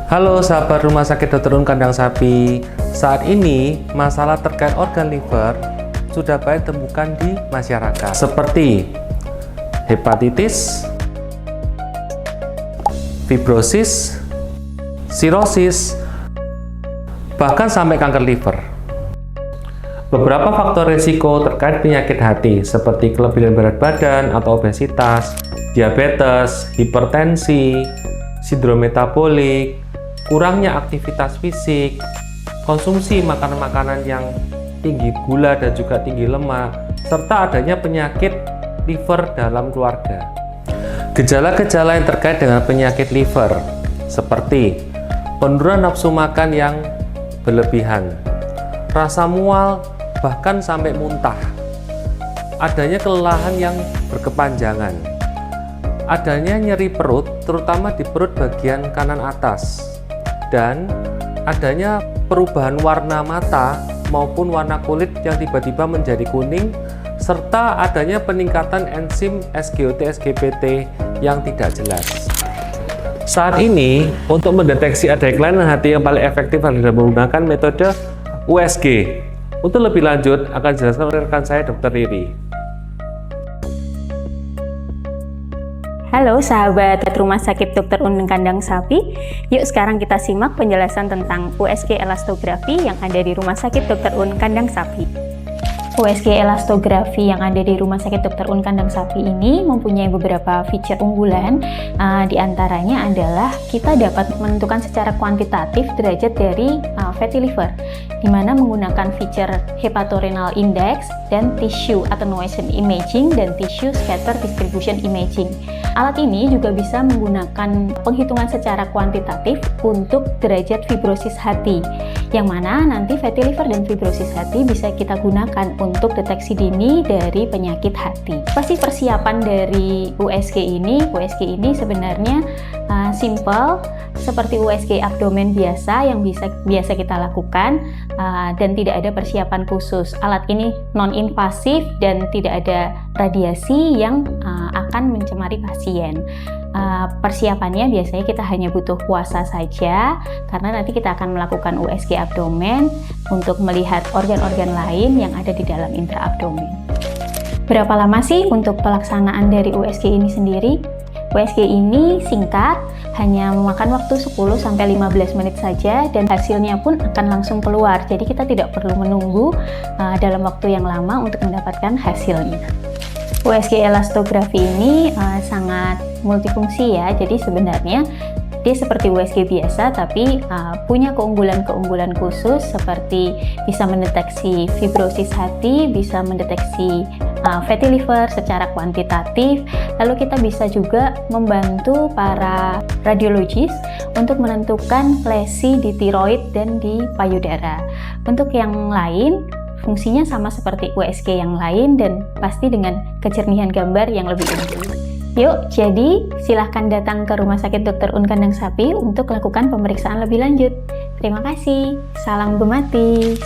Halo sahabat Rumah Sakit Dr. Un Kandang Sapi. Saat ini masalah terkait organ liver sudah banyak ditemukan di masyarakat, seperti hepatitis, fibrosis, sirosis, bahkan sampai kanker liver. Beberapa faktor risiko terkait penyakit hati seperti kelebihan berat badan atau obesitas, diabetes, hipertensi, sindrom metabolik, kurangnya aktivitas fisik, konsumsi makanan-makanan yang tinggi gula dan juga tinggi lemak, serta adanya penyakit liver dalam keluarga. Gejala-gejala yang terkait dengan penyakit liver seperti penurunan nafsu makan yang berlebihan, rasa mual bahkan sampai muntah, adanya kelelahan yang berkepanjangan, adanya nyeri perut terutama di perut bagian kanan atas, dan adanya perubahan warna mata maupun warna kulit yang tiba-tiba menjadi kuning, serta adanya peningkatan enzim SGOT/SGPT yang tidak jelas. Saat ini, untuk mendeteksi adanya kelainan hati yang paling efektif adalah menggunakan metode USG. Untuk lebih lanjut, akan dijelaskan oleh rekan saya, Dr. Riri. Halo sahabat Rumah Sakit Dr. Un Kandang Sapi. Yuk sekarang kita simak penjelasan tentang USG elastografi yang ada di Rumah Sakit Dr. Un Kandang Sapi. USG elastografi yang ada di Rumah Sakit Dr. Un Kandang Sapi ini mempunyai beberapa feature unggulan. Di antaranya adalah kita dapat menentukan secara kuantitatif derajat dari fatty liver, di mana menggunakan feature hepatorenal index dan tissue attenuation imaging dan tissue scatter distribution imaging. Alat ini juga bisa menggunakan penghitungan secara kuantitatif untuk derajat fibrosis hati, yang mana nanti fatty liver dan fibrosis hati bisa kita gunakan untuk deteksi dini dari penyakit hati. Pasti persiapan dari USG ini sebenarnya simple, seperti USG abdomen biasa yang biasa kita lakukan, dan tidak ada persiapan khusus. Alat ini non-invasif dan tidak ada radiasi yang akan mencemari pasien. Persiapannya biasanya kita hanya butuh puasa saja, karena nanti kita akan melakukan USG abdomen untuk melihat organ-organ lain yang ada di dalam intraabdomen. Berapa lama sih untuk pelaksanaan dari USG ini sendiri? USG ini singkat, hanya memakan waktu 10-15 menit saja, dan hasilnya pun akan langsung keluar. Jadi kita tidak perlu menunggu dalam waktu yang lama untuk mendapatkan hasilnya. USG elastografi ini sangat multifungsi ya, jadi sebenarnya dia seperti USG biasa, tapi punya keunggulan-keunggulan khusus seperti bisa mendeteksi fibrosis hati, bisa mendeteksi fatty liver secara kuantitatif, lalu kita bisa juga membantu para radiologis untuk menentukan lesi di tiroid dan di payudara. Untuk yang lain, fungsinya sama seperti USG yang lain dan pasti dengan kejernihan gambar yang lebih unggul. Yuk, jadi silahkan datang ke Rumah Sakit Dr. Un Kandang Sapi untuk lakukan pemeriksaan lebih lanjut. Terima kasih. Salam gemati.